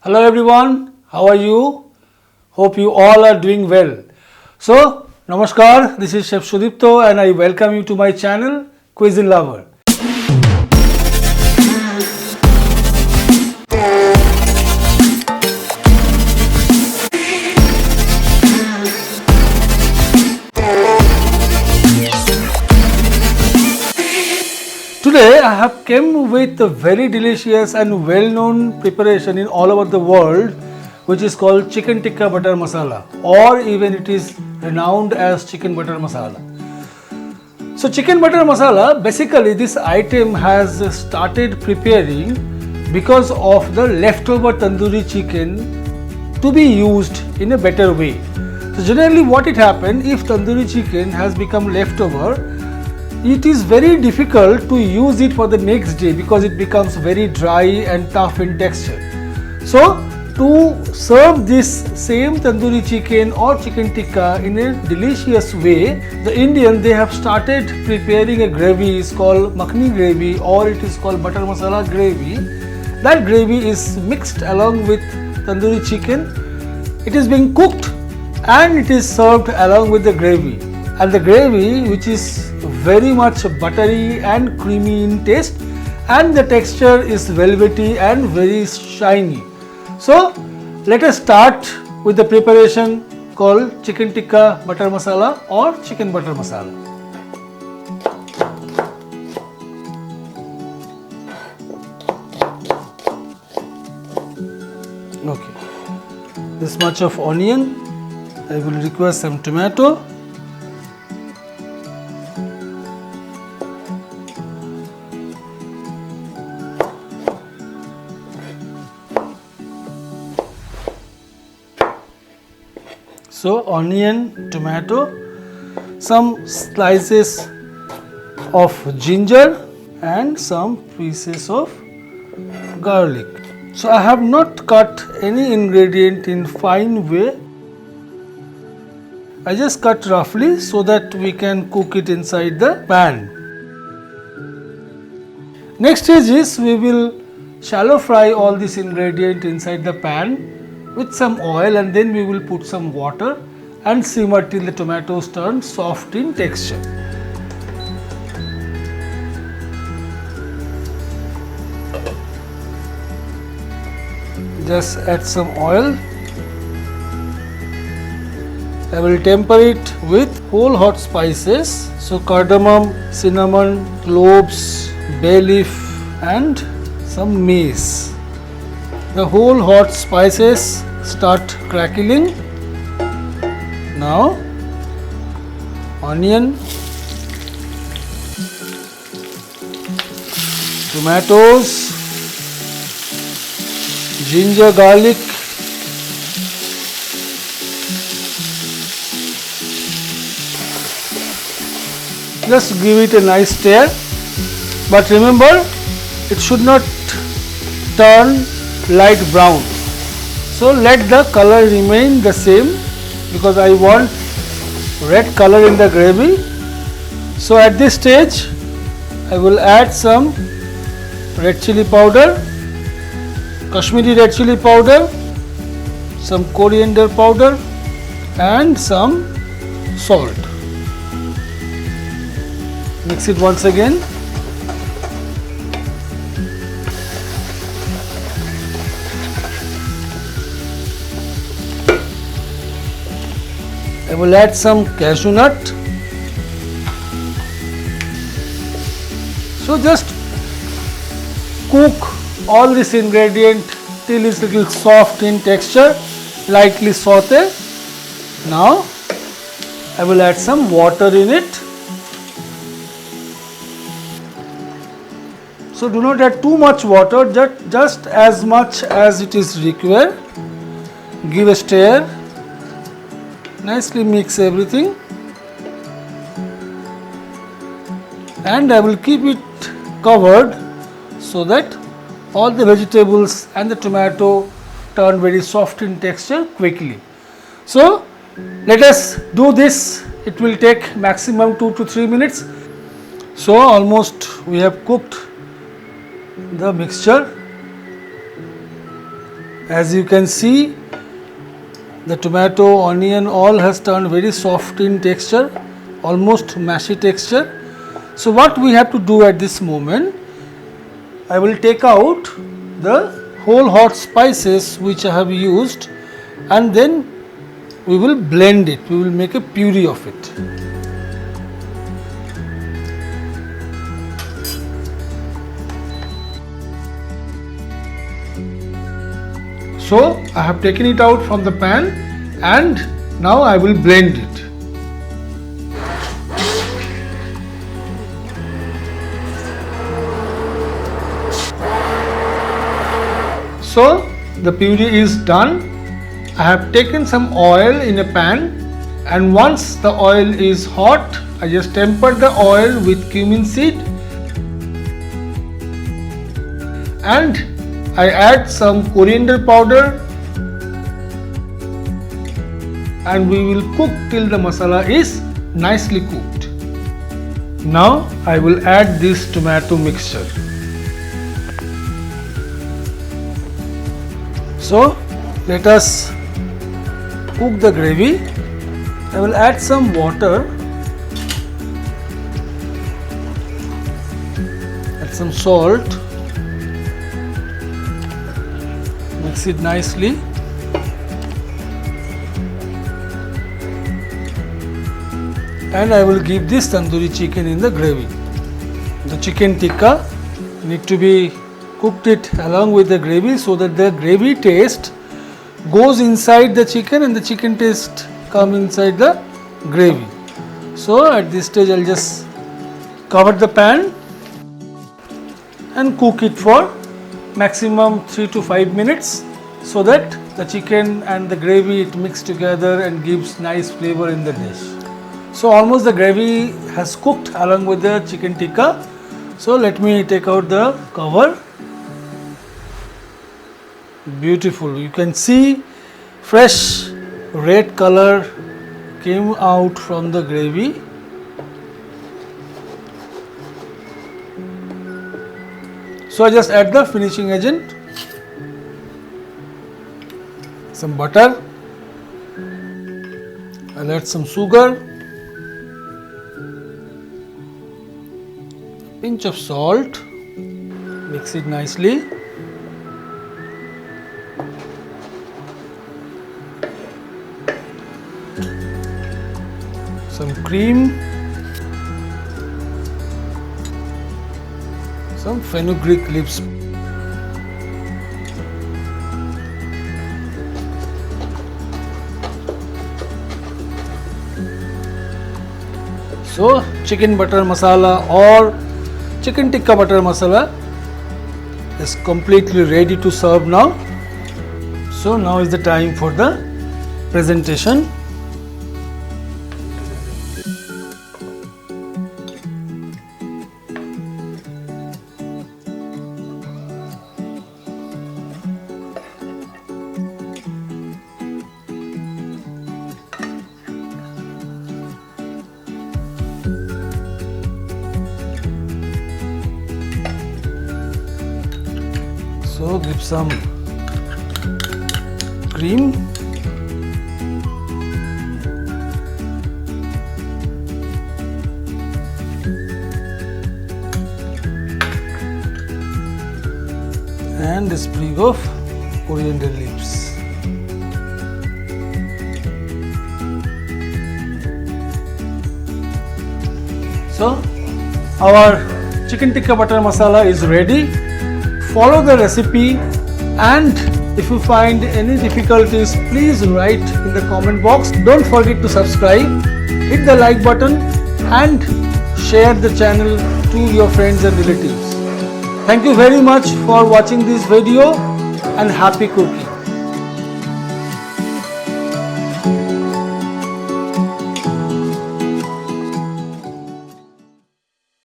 Hello everyone, how are you? Hope you all are doing well. So, Namaskar, this is Chef Sudipta and I welcome you to my channel Cuisinelovers. Today I have come with a very delicious and well-known preparation in all over the world, which is called Chicken Tikka Butter Masala, or even it is renowned as Chicken Butter Masala. So Chicken Butter Masala, basically this item has started preparing because of the leftover tandoori chicken to be used in a better way. So generally what it happens, if tandoori chicken has become leftover, it is very difficult to use it for the next day because it becomes very dry and tough in texture. So to serve this same tandoori chicken or chicken tikka in a delicious way, the Indian, they have started preparing a gravy. It's called makhani gravy or it is called butter masala gravy. That gravy is mixed along with tandoori chicken. It is being cooked and it is served along with the gravy. And the gravy, which is very much buttery and creamy in taste, and the texture is velvety and very shiny. So let us start with the preparation called chicken tikka butter masala or chicken butter masala. Okay, this much of onion. I will require some tomato. So onion, tomato, some slices of ginger and some pieces of garlic. So I have not cut any ingredient in fine way. I just cut roughly so that we can cook it inside the pan. Next stage is we will shallow fry all this ingredient inside the pan with some oil, and then we will put some water and simmer till the tomatoes turn soft in texture. Just add some oil. I will temper it with whole hot spices. So cardamom, cinnamon, cloves, bay leaf and some mace. The whole hot spices start crackling. Now onion, tomatoes, ginger, garlic, just give it a nice stir, but remember it should not turn light brown. So let the color remain the same because I want red color in the gravy. So at this stage I will add some red chilli powder, Kashmiri red chilli powder, some coriander powder and some salt. Mix it once again. I will add some cashew nut. So just cook all this ingredient till it's little soft in texture, lightly sauté. Now I will add some water in it. So do not add too much water, just as much as it is required. Give a stir. Nicely mix everything and I will keep it covered so that all the vegetables and the tomato turn very soft in texture quickly. So let us do this. It will take maximum 2 to 3 minutes. So almost we have cooked the mixture. As you can see, the tomato, onion all has turned very soft in texture, almost mashy texture. So what we have to do at this moment, I will take out the whole hot spices which I have used, and then we will blend it, we will make a puree of it. So I have taken it out from the pan and now I will blend it. So the puree is done. I have taken some oil in a pan, and once the oil is hot, I just temper the oil with cumin seed and I add some coriander powder, and we will cook till the masala is nicely cooked. Now I will add this tomato mixture. So let us cook the gravy. I will add some water, add some salt, mix it nicely. And I will give this tandoori chicken in the gravy. The chicken tikka need to be cooked it along with the gravy so that the gravy taste goes inside the chicken and the chicken taste come inside the gravy. So at this stage I'll just cover the pan and cook it for maximum 3 to 5 minutes so that the chicken and the gravy it mix together and gives nice flavor in the dish. So almost the gravy has cooked along with the chicken tikka. So let me take out the cover. Beautiful. You can see fresh red color came out from the gravy. So I just add the finishing agent, some butter, I'll add some sugar, pinch of salt, mix it nicely. Some cream, some fenugreek leaves. So chicken butter masala or chicken tikka butter masala is completely ready to serve now. So now is the time for the presentation. So give some cream, and a sprig of coriander leaves. So our chicken tikka butter masala is ready. Follow the recipe, and if you find any difficulties, please write in the comment box. Don't forget to subscribe, hit the like button and share the channel to your friends and relatives. Thank you very much for watching this video and happy cooking.